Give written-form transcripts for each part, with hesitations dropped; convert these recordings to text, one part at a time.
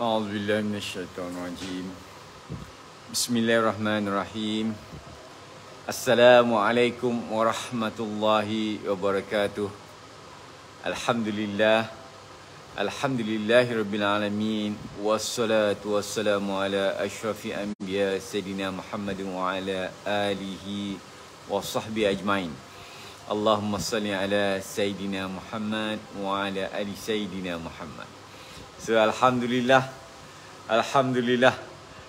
A'udzubillahi minasyaitonirrajim. Bismillahirrahmanirrahim. Assalamualaikum warahmatullahi wabarakatuh. Alhamdulillah. Alhamdulillahirabbil alamin. Wassalatu wassalamu ala asyrafil anbiya sayyidina Muhammadin wa ala alihi wa sahbihi ajmain. Allahumma salli ala sayyidina Muhammad wa ala ali sayyidina Muhammad. So, Alhamdulillah.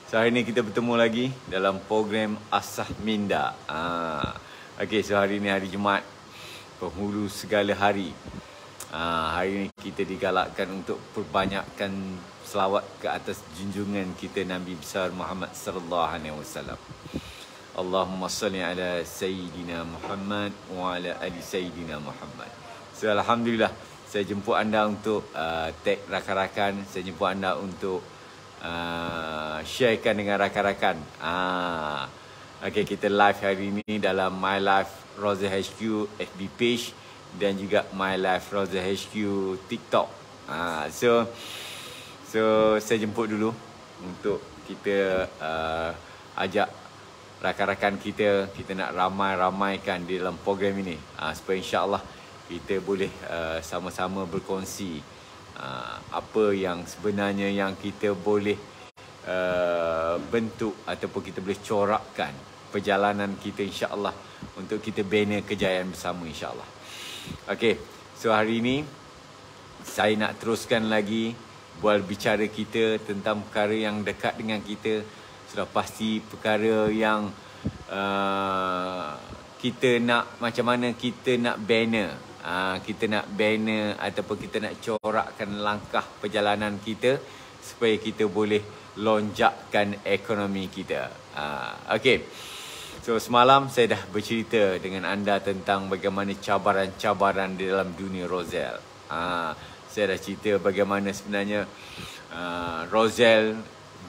So, hari ni kita bertemu lagi dalam program Asah Minda. Okey, so hari ni hari Jumaat, penghulu segala hari. Hari ni kita digalakkan untuk perbanyakkan selawat ke atas junjungan kita Nabi besar Muhammad sallallahu alaihi wasallam. Allahumma salli ala sayyidina Muhammad wa ala ali sayyidina Muhammad. So, Alhamdulillah, saya jemput anda untuk tag rakan-rakan. Saya jemput anda untuk sharekan dengan rakan-rakan. Okay, kita live hari ini dalam My Life Roza HQ FB page dan juga My Life Roza HQ TikTok. So saya jemput dulu untuk kita ajak rakan-rakan kita nak ramai-ramaikan di dalam program ini, supaya insya-Allah kita boleh sama-sama berkongsi apa yang sebenarnya yang kita boleh bentuk ataupun kita boleh corakkan perjalanan kita insya-Allah untuk kita bina kejayaan bersama insya-Allah. Okey, so hari ini saya nak teruskan lagi bual bicara kita tentang perkara yang dekat dengan kita. Sudah pasti perkara yang kita nak, macam mana kita nak bina, kita nak bina ataupun kita nak corakkan langkah perjalanan kita supaya kita boleh lonjakkan ekonomi kita. Okey. So semalam saya dah bercerita dengan anda tentang bagaimana cabaran-cabaran di dalam dunia Rozel. Saya dah cerita bagaimana sebenarnya Rozel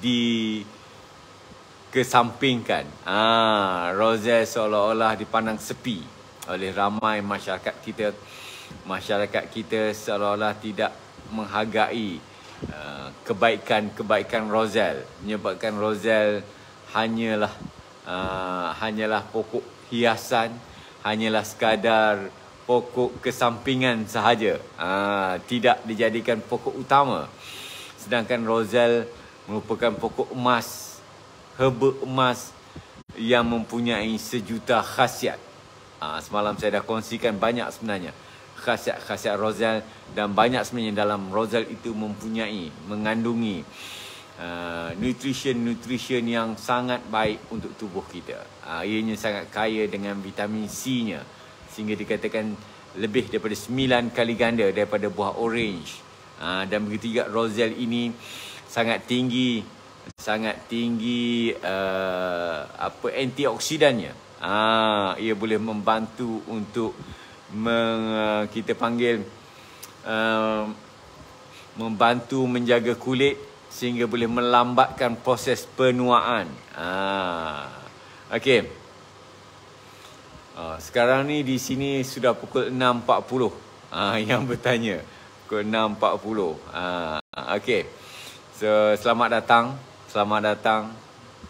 dikesampingkan. Rozel seolah-olah dipandang sepi oleh ramai masyarakat kita. Masyarakat kita seolah-olah tidak menghargai kebaikan Rozel, menyebabkan Rozel hanyalah pokok hiasan, hanyalah sekadar pokok kesampingan sahaja, tidak dijadikan pokok utama. Sedangkan Rozel merupakan pokok emas, herba emas yang mempunyai sejuta khasiat. Semalam saya dah kongsikan banyak sebenarnya khasiat-khasiat Rozel, dan banyak sebenarnya dalam Rozel itu mengandungi nutrition yang sangat baik untuk tubuh kita. Ianya sangat kaya dengan vitamin C-nya, sehingga dikatakan lebih daripada 9 kali ganda daripada buah orange. Dan begitu juga Rozel ini sangat tinggi antioksidannya. Ia boleh membantu untuk kita panggil membantu menjaga kulit sehingga boleh melambatkan proses penuaan. Okey. Sekarang ni di sini sudah pukul 6.40. Yang bertanya pukul 6.40. Okey. So selamat datang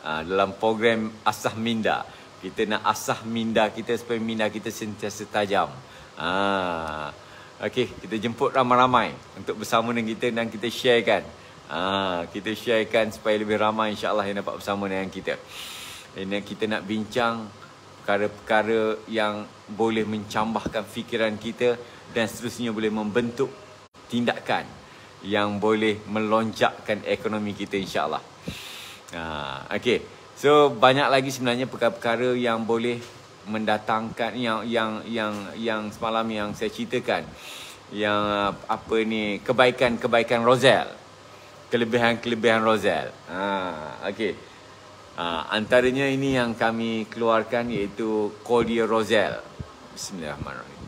dalam program Asah Minda. Kita nak asah minda kita supaya minda kita sentiasa tajam. Okey, kita jemput ramai-ramai untuk bersama dengan kita dan kita sharekan. Kita sharekan supaya lebih ramai insya-Allah yang dapat bersama dengan kita. Ini kita nak bincang perkara-perkara yang boleh mencambahkan fikiran kita dan seterusnya boleh membentuk tindakan yang boleh melonjakkan ekonomi kita insya-Allah. Okey. So banyak lagi sebenarnya perkara-perkara yang boleh mendatangkan yang semalam yang saya ceritakan, yang kebaikan Rozel, kelebihan Rozel. Okey. Antaranya ini yang kami keluarkan iaitu Cordial Rozel. Bismillahirrahmanirrahim.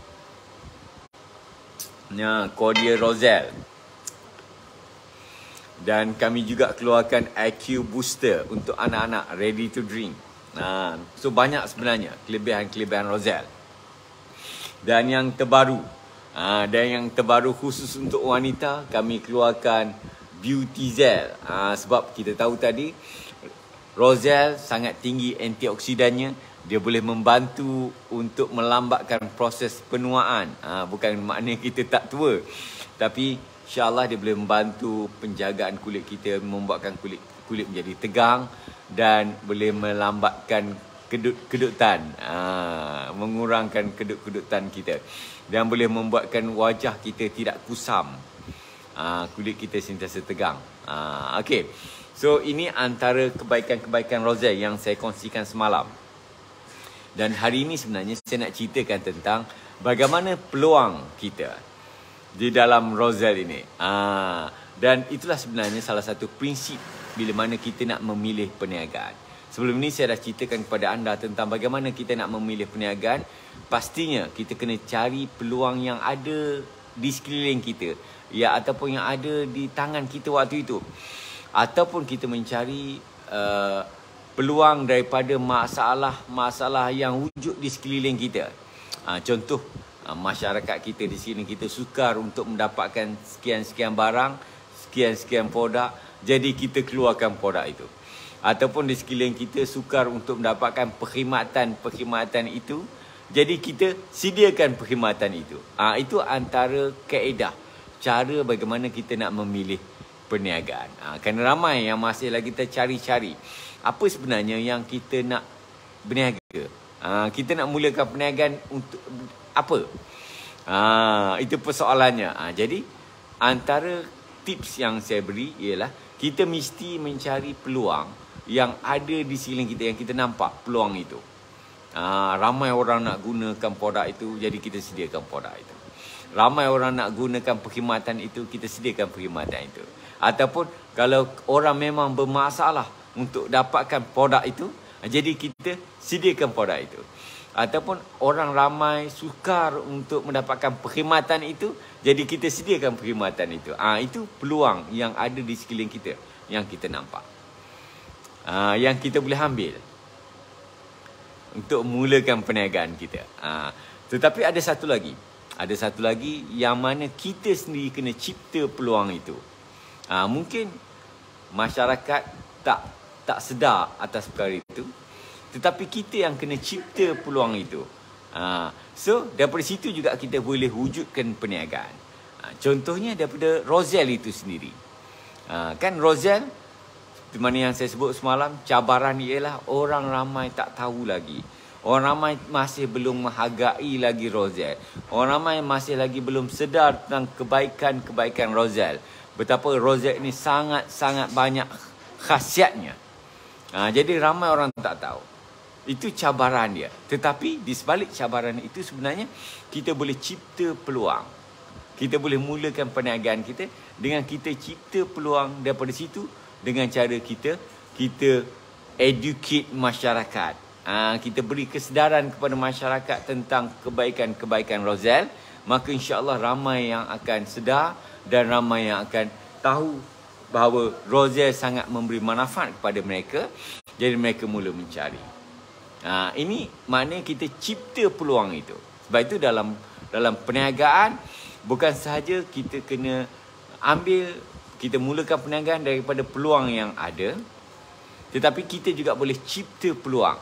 Cordial Rozel. Dan kami juga keluarkan IQ Booster untuk anak-anak, ready to drink. So banyak sebenarnya kelebihan Rozel. Dan yang terbaru khusus untuk wanita, kami keluarkan Beautyzel. Sebab kita tahu tadi Roselle sangat tinggi antioksidannya. Dia boleh membantu untuk melambatkan proses penuaan. Bukan maknanya kita tak tua, tapi insyaAllah dia boleh membantu penjagaan kulit kita, membuatkan kulit menjadi tegang dan boleh melambatkan kedut-kedutan, mengurangkan kedut-kedutan kita, dan boleh membuatkan wajah kita tidak kusam, kulit kita sentiasa tegang. Okey, so ini antara kebaikan-kebaikan Roselle yang saya kongsikan semalam. Dan hari ini sebenarnya saya nak ceritakan tentang bagaimana peluang kita di dalam Roselle ini. Dan itulah sebenarnya salah satu prinsip bila mana kita nak memilih perniagaan. Sebelum ini saya dah ceritakan kepada anda tentang bagaimana kita nak memilih perniagaan. Pastinya kita kena cari peluang yang ada di sekeliling kita, ya, ataupun yang ada di tangan kita waktu itu, ataupun kita mencari peluang daripada masalah-masalah yang wujud di sekeliling kita. Contoh, masyarakat kita di sini, kita sukar untuk mendapatkan sekian-sekian barang, sekian-sekian produk, jadi kita keluarkan produk itu. Ataupun di sekeliling kita sukar untuk mendapatkan perkhidmatan itu, jadi kita sediakan perkhidmatan itu. Itu antara kaedah, cara bagaimana kita nak memilih perniagaan. Kerana ramai yang masih lagi tercari-cari apa sebenarnya yang kita nak berniaga. Kita nak mulakan perniagaan untuk apa? Itu persoalannya. Jadi antara tips yang saya beri ialah kita mesti mencari peluang yang ada di sekeliling kita, yang kita nampak peluang itu. Ramai orang nak gunakan produk itu, jadi kita sediakan produk itu. Ramai orang nak gunakan perkhidmatan itu, kita sediakan perkhidmatan itu. Ataupun kalau orang memang bermasalah untuk dapatkan produk itu, jadi kita sediakan produk itu. Ataupun orang ramai sukar untuk mendapatkan perkhidmatan itu, jadi kita sediakan perkhidmatan itu. Itu peluang yang ada di sekeliling kita, yang kita nampak, yang kita boleh ambil untuk mulakan perniagaan kita. Tetapi ada satu lagi yang mana kita sendiri kena cipta peluang itu. Mungkin masyarakat tak sedar atas perkara itu, tetapi kita yang kena cipta peluang itu. So daripada situ juga kita boleh wujudkan perniagaan. Contohnya daripada Roselle itu sendiri. Kan Roselle, seperti mana yang saya sebut semalam, cabaran ialah orang ramai tak tahu lagi. Orang ramai masih belum menghargai lagi Roselle. Orang ramai masih lagi belum sedar tentang kebaikan-kebaikan Roselle. Betapa Roselle ini sangat-sangat banyak khasiatnya. Jadi ramai orang tak tahu. Itu cabaran dia. Tetapi di sebalik cabaran itu sebenarnya kita boleh cipta peluang. Kita boleh mulakan perniagaan kita dengan kita cipta peluang daripada situ, dengan cara kita educate masyarakat. Kita beri kesedaran kepada masyarakat tentang kebaikan-kebaikan Roselle, maka insya-Allah ramai yang akan sedar dan ramai yang akan tahu bahawa Roselle sangat memberi manfaat kepada mereka. Jadi mereka mula mencari. Ini maknanya kita cipta peluang itu. Sebab itu dalam perniagaan, bukan sahaja kita kena kita mulakan perniagaan daripada peluang yang ada, tetapi kita juga boleh cipta peluang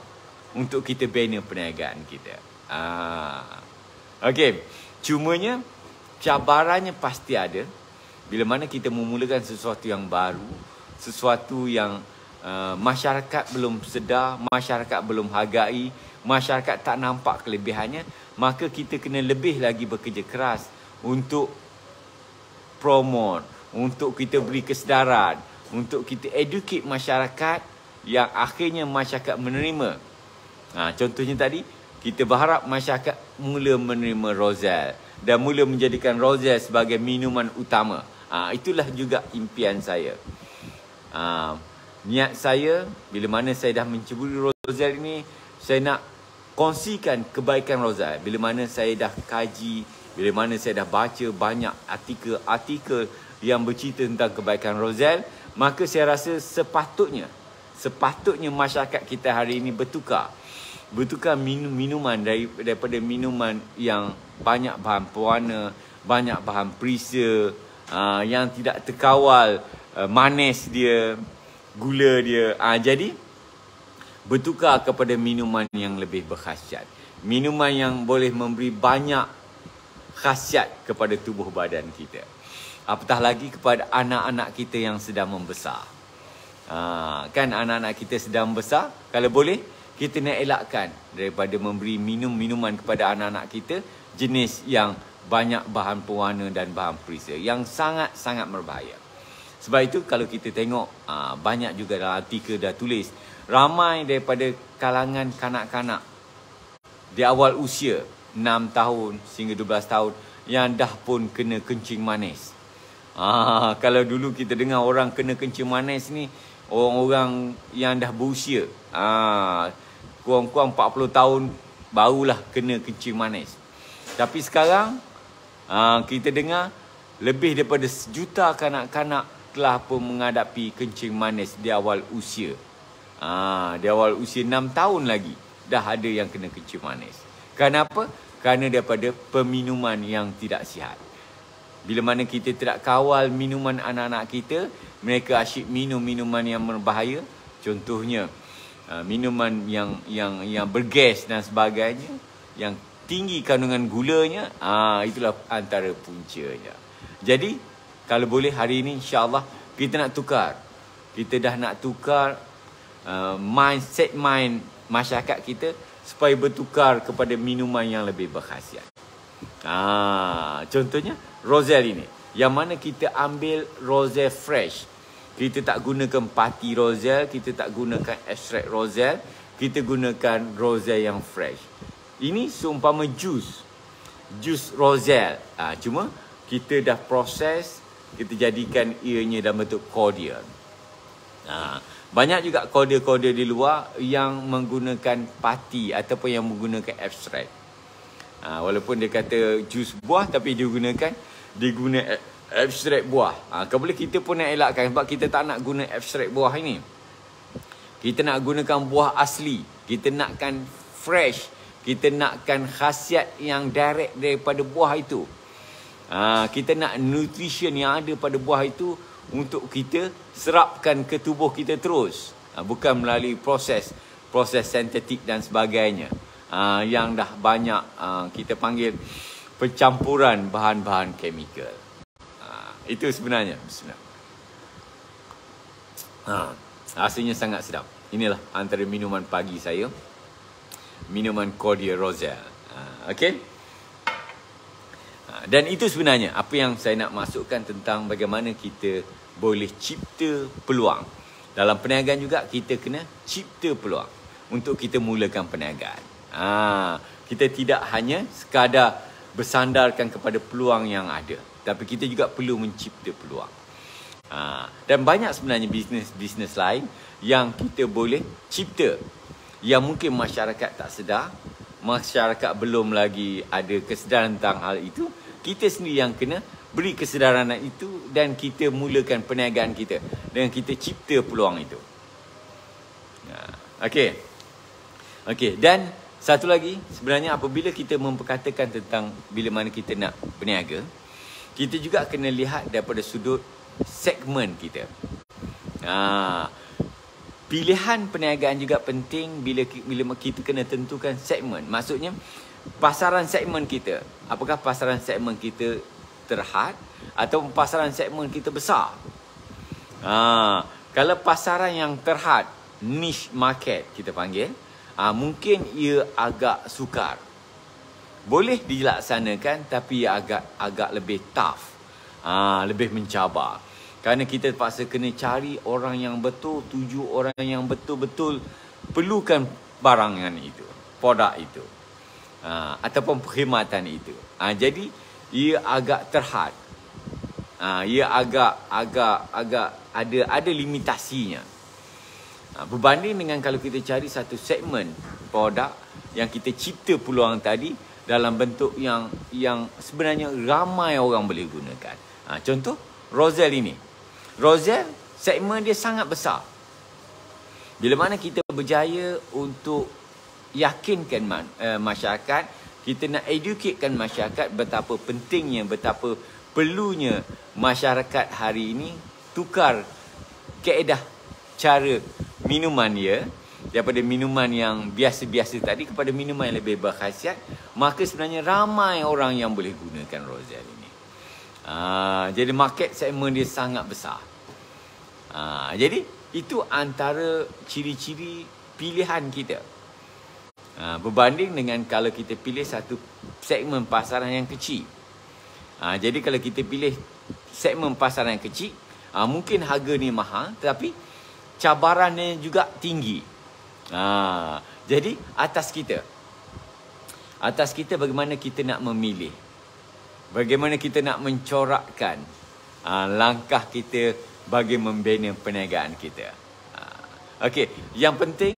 untuk kita bina perniagaan kita. Okey, cumanya cabarannya pasti ada bila mana kita memulakan sesuatu yang baru, sesuatu yang masyarakat belum sedar, masyarakat belum hargai, masyarakat tak nampak kelebihannya, maka kita kena lebih lagi bekerja keras untuk promote, untuk kita beri kesedaran, untuk kita educate masyarakat yang akhirnya masyarakat menerima. Contohnya tadi, kita berharap masyarakat mula menerima Roselle dan mula menjadikan Roselle sebagai minuman utama. Itulah juga impian saya. Niat saya, bila mana saya dah menceburi Roselle ini, saya nak kongsikan kebaikan Roselle. Bila mana saya dah kaji, bila mana saya dah baca banyak artikel yang bercerita tentang kebaikan Roselle, maka saya rasa sepatutnya masyarakat kita hari ini bertukar minuman daripada minuman yang banyak bahan pewarna, banyak bahan perisa, yang tidak terkawal manis dia, gula dia. Jadi bertukar kepada minuman yang lebih berkhasiat. Minuman yang boleh memberi banyak khasiat kepada tubuh badan kita. Apatah lagi kepada anak-anak kita yang sedang membesar. Kan anak-anak kita sedang besar, kalau boleh kita nak elakkan daripada memberi minuman kepada anak-anak kita jenis yang banyak bahan pewarna dan bahan perisa yang sangat-sangat berbahaya. Sebab itu kalau kita tengok banyak juga dalam artikel dah tulis, ramai daripada kalangan kanak-kanak di awal usia 6 tahun sehingga 12 tahun yang dah pun kena kencing manis. Kalau dulu kita dengar orang kena kencing manis ni orang-orang yang dah berusia, kurang-kurang 40 tahun barulah kena kencing manis. Tapi sekarang kita dengar lebih daripada 1 juta kanak-kanak telah pun menghadapi kencing manis di awal usia. Di awal usia 6 tahun lagi dah ada yang kena kencing manis. Kenapa? Kerana daripada peminuman yang tidak sihat. Bila mana kita tidak kawal minuman anak-anak kita, mereka asyik minum minuman yang berbahaya. Contohnya minuman yang bergas dan sebagainya, yang tinggi kandungan gulanya, itulah antara puncanya. Jadi kalau boleh hari ini insya-Allah kita nak tukar. Kita dah nak tukar mindset masyarakat kita supaya bertukar kepada minuman yang lebih berkhasiat. Contohnya Roselle ini, yang mana kita ambil Roselle fresh. Kita tak gunakan pati Roselle, kita tak gunakan ekstrak Roselle, kita gunakan Roselle yang fresh. Ini seumpama jus Roselle. Cuma kita dah proses, kita jadikan ianya dalam bentuk cordial. Banyak juga cordial-cordial di luar yang menggunakan pati ataupun yang menggunakan ekstrak. Walaupun dia kata jus buah, tapi dia guna ekstrak buah. Kalau boleh kita pun nak elakkan, sebab kita tak nak guna ekstrak buah ini. Kita nak gunakan buah asli. Kita nakkan fresh. Kita nakkan khasiat yang direct daripada buah itu. Kita nak nutrition yang ada pada buah itu untuk kita serapkan ke tubuh kita terus. Bukan melalui proses sintetik dan sebagainya. Yang dah banyak kita panggil pencampuran bahan-bahan kimia. Itu sebenarnya. Rasanya sangat sedap. Inilah antara minuman pagi saya. Minuman cordial Roselle. Okey. Dan itu sebenarnya apa yang saya nak masukkan tentang bagaimana kita boleh cipta peluang. Dalam perniagaan juga kita kena cipta peluang untuk kita mulakan perniagaan. Kita tidak hanya sekadar bersandarkan kepada peluang yang ada, tapi kita juga perlu mencipta peluang. Dan banyak sebenarnya bisnes lain yang kita boleh cipta, yang mungkin masyarakat tak sedar, masyarakat belum lagi ada kesedaran tentang hal itu. Kita sendiri yang kena beri kesedaran itu dan kita mulakan perniagaan kita dengan kita cipta peluang itu. Okey, dan satu lagi, sebenarnya apabila kita memperkatakan tentang bila mana kita nak berniaga, kita juga kena lihat daripada sudut segmen kita. Pilihan perniagaan juga penting bila kita kena tentukan segmen. Maksudnya pasaran segmen kita. Apakah pasaran segmen kita terhad atau pasaran segmen kita besar? Kalau pasaran yang terhad, niche market kita panggil, mungkin ia agak sukar. Boleh dilaksanakan tapi ia agak lebih tough. Lebih mencabar. Kerana kita terpaksa kena cari orang yang betul, tuju orang yang betul-betul perlukan barangan itu, produk itu, ataupun perkhidmatan itu. Jadi ia agak terhad. Ia agak ada limitasinya. Berbanding dengan kalau kita cari satu segmen produk yang kita cipta peluang tadi dalam bentuk yang sebenarnya ramai orang boleh gunakan. Contoh Roselle ini. Roselle segmen dia sangat besar. Bila mana kita berjaya untuk yakinkan masyarakat, kita nak educatekan masyarakat betapa pentingnya, betapa perlunya masyarakat hari ini tukar kaedah cara minuman dia daripada minuman yang biasa-biasa tadi kepada minuman yang lebih berkhasiat, maka sebenarnya ramai orang yang boleh gunakan Roselle ini. Jadi market segmen dia sangat besar. Jadi itu antara ciri-ciri pilihan kita. Berbanding dengan kalau kita pilih satu segmen pasaran yang kecil. Jadi kalau kita pilih segmen pasaran yang kecil, mungkin harga ni mahal tetapi cabarannya juga tinggi. Jadi atas kita bagaimana kita nak memilih, bagaimana kita nak mencorakkan langkah kita bagi membina perniagaan kita. Okey, yang penting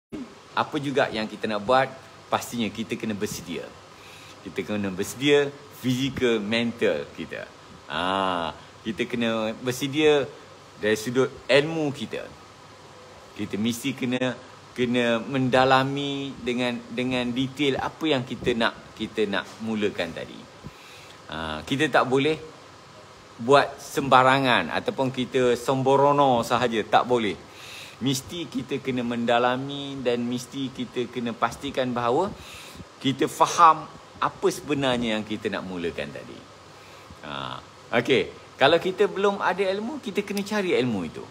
apa juga yang kita nak buat, pastinya kita kena bersedia. Kita kena bersedia fizikal, mental kita. Kita kena bersedia dari sudut ilmu kita. Kita mesti kena mendalami dengan detail apa yang kita nak mulakan tadi. Kita tak boleh buat sembarangan ataupun kita sembrono sahaja, tak boleh. Mesti kita kena mendalami dan mesti kita kena pastikan bahawa kita faham apa sebenarnya yang kita nak mulakan tadi. Okey, kalau kita belum ada ilmu, kita kena cari ilmu itu.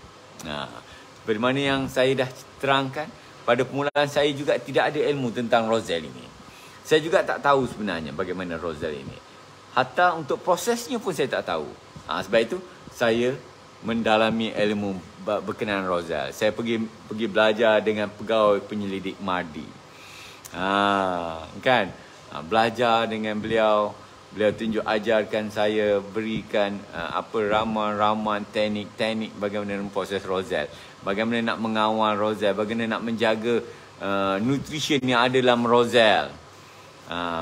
Seperti mana yang saya dah terangkan, pada permulaan saya juga tidak ada ilmu tentang Roselle ini. Saya juga tak tahu sebenarnya bagaimana Roselle ini. Hatta untuk prosesnya pun saya tak tahu. Sebab itu saya mendalami ilmu berkenaan Roselle. Saya pergi belajar dengan pegawai penyelidik MADI. Kan? Belajar dengan beliau. Beliau tunjuk ajarkan saya, berikan ramuan-ramuan, teknik-teknik bagaimana proses Roselle. Bagaimana nak mengawal Roselle, bagaimana nak menjaga nutrition yang ada dalam Roselle.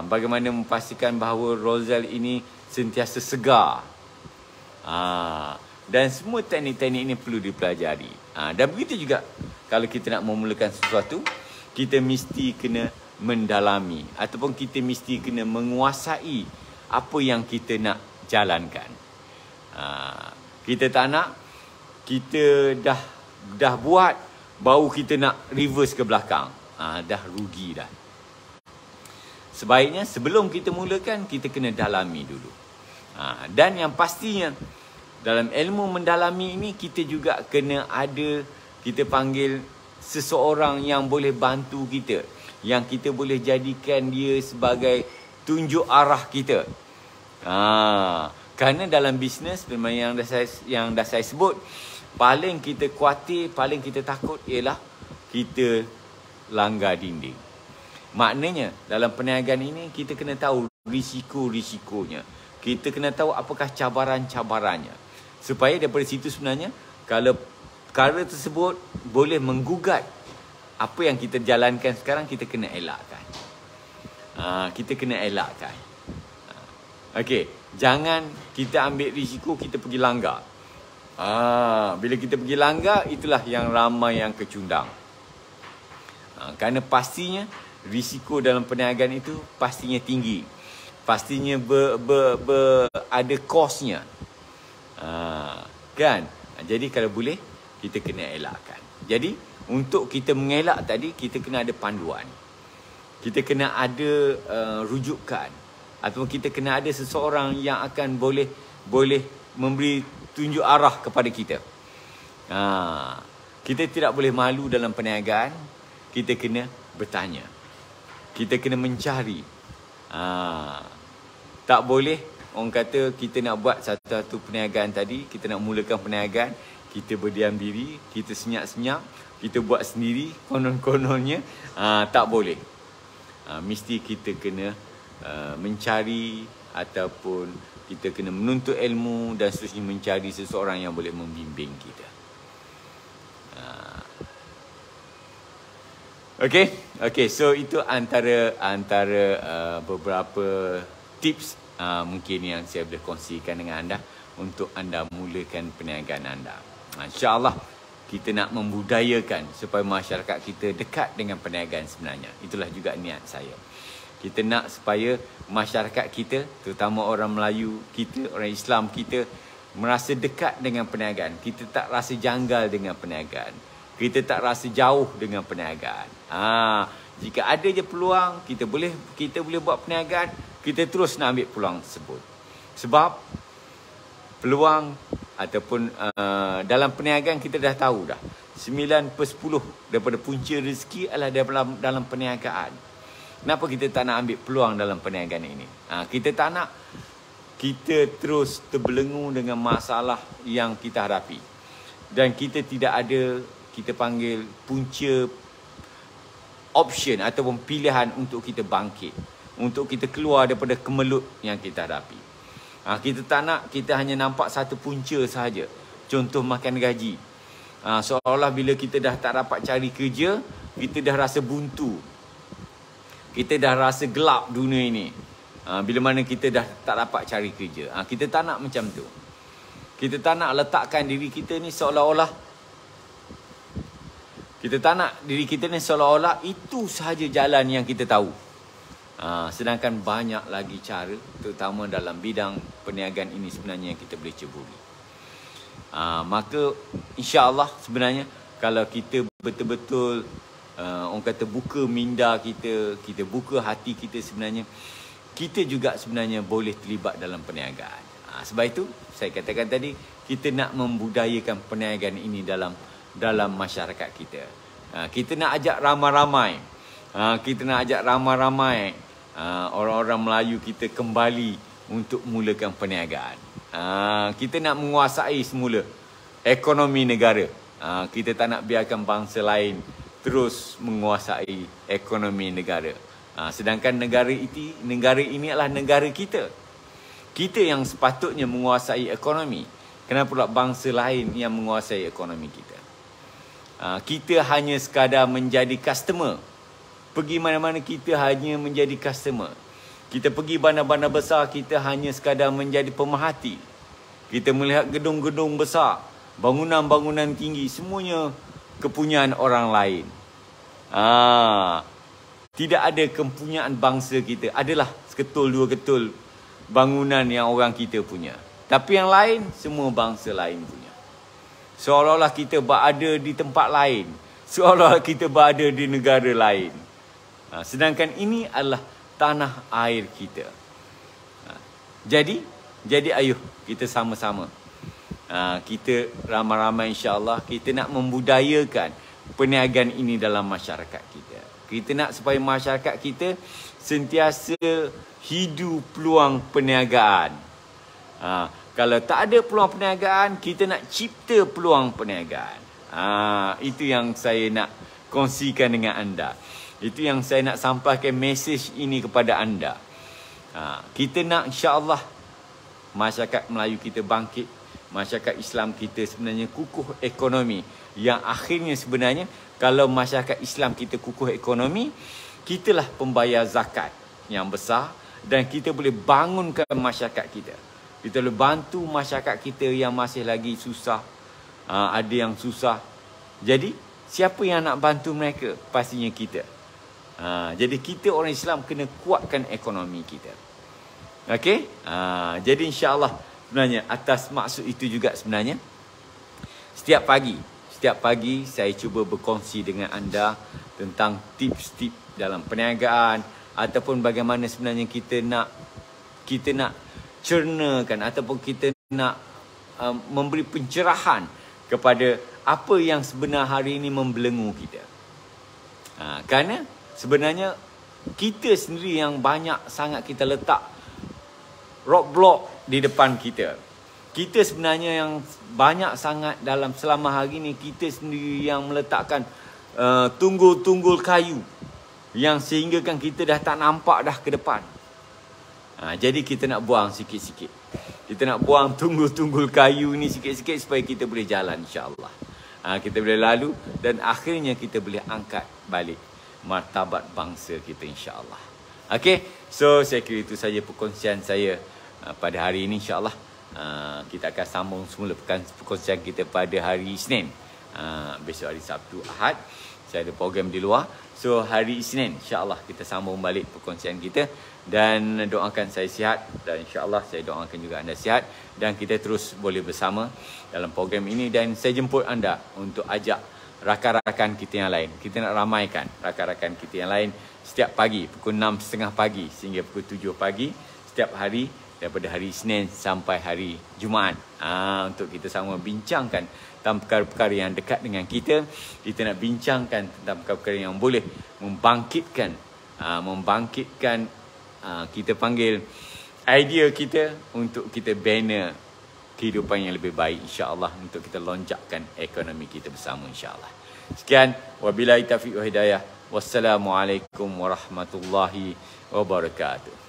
Bagaimana memastikan bahawa Roselle ini sentiasa segar. Dan semua teknik-teknik ini perlu dipelajari. Dan begitu juga kalau kita nak memulakan sesuatu, kita mesti kena mendalami ataupun kita mesti kena menguasai apa yang kita nak jalankan. Kita tak nak kita dah buat baru kita nak reverse ke belakang. Dah rugi dah. Sebaiknya sebelum kita mulakan, kita kena dalami dulu. Dan yang pastinya dalam ilmu mendalami ini, kita juga kena ada, kita panggil seseorang yang boleh bantu kita, yang kita boleh jadikan dia sebagai tunjuk arah kita. Kerana dalam bisnes memang yang dah saya sebut, paling kita khawatir, paling kita takut ialah kita langgar dinding. Maknanya dalam perniagaan ini kita kena tahu risiko-risikonya. Kita kena tahu apakah cabaran-cabarannya. Supaya daripada situ sebenarnya, kalau perkara tersebut boleh menggugat apa yang kita jalankan sekarang, kita kena elakkan. Kita kena elakkan. Okey, jangan kita ambil risiko kita pergi langgar. Bila kita pergi langgar, itulah yang ramai yang kecundang. Kerana pastinya risiko dalam perniagaan itu pastinya tinggi. Pastinya ada kosnya. Kan? Jadi kalau boleh, kita kena elakkan. Jadi untuk kita mengelak tadi, kita kena ada panduan. Kita kena ada rujukan. Atau kita kena ada seseorang yang akan boleh memberi tunjuk arah kepada kita. Kita tidak boleh malu dalam perniagaan. Kita kena bertanya. Kita kena mencari. Tak boleh orang kata kita nak buat satu perniagaan tadi, kita nak mulakan perniagaan, kita berdiam diri, kita senyap-senyap, kita buat sendiri konon-kononnya. Tak boleh. Mesti kita kena mencari ataupun kita kena menuntut ilmu dan seterusnya, mencari seseorang yang boleh membimbing kita. Okey, so itu antara beberapa tips mungkin yang saya boleh kongsikan dengan anda untuk anda mulakan perniagaan anda. InsyaAllah kita nak membudayakan supaya masyarakat kita dekat dengan perniagaan sebenarnya. Itulah juga niat saya. Kita nak supaya masyarakat kita, terutama orang Melayu kita, orang Islam kita, merasa dekat dengan perniagaan. Kita tak rasa janggal dengan perniagaan. Kita tak rasa jauh dengan perniagaan. Jika ada je peluang, kita boleh buat perniagaan, kita terus nak ambil peluang tersebut. Sebab peluang ataupun dalam perniagaan kita dah tahu dah. 9/10 daripada punca rezeki adalah dalam perniagaan. Kenapa kita tak nak ambil peluang dalam perniagaan ini? Kita tak nak kita terus terbelenggu dengan masalah yang kita hadapi. Dan kita tidak ada, kita panggil punca option ataupun pilihan untuk kita bangkit. Untuk kita keluar daripada kemelut yang kita hadapi. Kita tak nak kita hanya nampak satu punca sahaja. Contoh makan gaji. Seolah-olah bila kita dah tak dapat cari kerja, kita dah rasa buntu. Kita dah rasa gelap dunia ini. Bila mana kita dah tak dapat cari kerja. Kita tak nak macam tu. Kita tak nak letakkan diri kita ni seolah-olah itu sahaja jalan yang kita tahu. Sedangkan banyak lagi cara, terutama dalam bidang perniagaan ini sebenarnya yang kita boleh ceburi. Maka insya-Allah sebenarnya kalau kita betul-betul orang kata buka minda kita, kita buka hati kita, sebenarnya kita juga sebenarnya boleh terlibat dalam perniagaan. Sebab itu saya katakan tadi, kita nak membudayakan perniagaan ini dalam masyarakat kita. Kita nak ajak ramai-ramai. Kita nak ajak ramai-ramai orang-orang Melayu kita kembali untuk mulakan perniagaan. Kita nak menguasai semula ekonomi negara. Kita tak nak biarkan bangsa lain terus menguasai ekonomi negara. Sedangkan negara ini adalah negara kita. Kita yang sepatutnya menguasai ekonomi. Kenapa pula bangsa lain yang menguasai ekonomi kita? Kita hanya sekadar menjadi customer. Pergi mana-mana kita hanya menjadi customer. Kita pergi bandar-bandar besar, kita hanya sekadar menjadi pemerhati. Kita melihat gedung-gedung besar, bangunan-bangunan tinggi, semuanya kepunyaan orang lain. Tidak ada kepunyaan bangsa kita. Adalah seketul dua ketul bangunan yang orang kita punya. Tapi yang lain, semua bangsa lain punya. Seolah-olah kita berada di tempat lain. Seolah-olah kita berada di negara lain. Sedangkan ini adalah tanah air kita. Jadi ayuh kita sama-sama. Kita ramai-ramai insya-Allah kita nak membudayakan perniagaan ini dalam masyarakat kita. Kita nak supaya masyarakat kita sentiasa hidup peluang perniagaan. Kalau tak ada peluang perniagaan, kita nak cipta peluang perniagaan. Itu yang saya nak kongsikan dengan anda. Itu yang saya nak sampaikan mesej ini kepada anda. Kita nak insya-Allah masyarakat Melayu kita bangkit. Masyarakat Islam kita sebenarnya kukuh ekonomi. Yang akhirnya sebenarnya kalau masyarakat Islam kita kukuh ekonomi, kitalah pembayar zakat yang besar dan kita boleh bangunkan masyarakat kita. Kita boleh bantu masyarakat kita yang masih lagi susah. Ada yang susah. Jadi siapa yang nak bantu mereka? Pastinya kita. Jadi kita orang Islam kena kuatkan ekonomi kita. Okey? Jadi insya-Allah sebenarnya atas maksud itu juga sebenarnya setiap pagi saya cuba berkongsi dengan anda tentang tips-tips dalam perniagaan ataupun bagaimana sebenarnya kita nak cernakan ataupun kita nak memberi pencerahan kepada apa yang sebenar hari ini membelenggu kita. Kerana sebenarnya kita sendiri yang banyak sangat kita letak roadblock di depan kita. Kita sebenarnya yang banyak sangat dalam selama hari ini kita sendiri yang meletakkan tunggul-tunggul kayu yang sehinggakan kita dah tak nampak dah ke depan. Jadi kita nak buang sikit-sikit. Kita nak buang tunggul-tunggul kayu ni sikit-sikit supaya kita boleh jalan insya-Allah. Kita boleh lalu dan akhirnya kita boleh angkat balik martabat bangsa kita insya-Allah. Okey, so saya kira itu saja perkongsian saya pada hari ini insya-Allah. Kita akan sambung semula perkongsian kita pada hari Isnin. Besok hari Sabtu, Ahad. saya ada program di luar. So hari Isnin insya-Allah kita sambung balik perkongsian kita, dan doakan saya sihat, dan insya-Allah saya doakan juga anda sihat, dan kita terus boleh bersama dalam program ini. Dan saya jemput anda untuk ajak rakan-rakan kita yang lain. Kita nak ramaikan rakan-rakan kita yang lain setiap pagi pukul 6.30 pagi sehingga pukul 7 pagi setiap hari, daripada hari Isnin sampai hari Jumaat, untuk kita sama bincangkan tentang perkara-perkara yang dekat dengan kita. Kita nak bincangkan tentang perkara-perkara yang boleh membangkitkan kita panggil idea kita untuk kita bina kehidupan yang lebih baik, insya-Allah, untuk kita lonjakkan ekonomi kita bersama, insya-Allah. Sekian, wabillahi taufiq wa hidayah. Wassalamualaikum warahmatullahi wabarakatuh.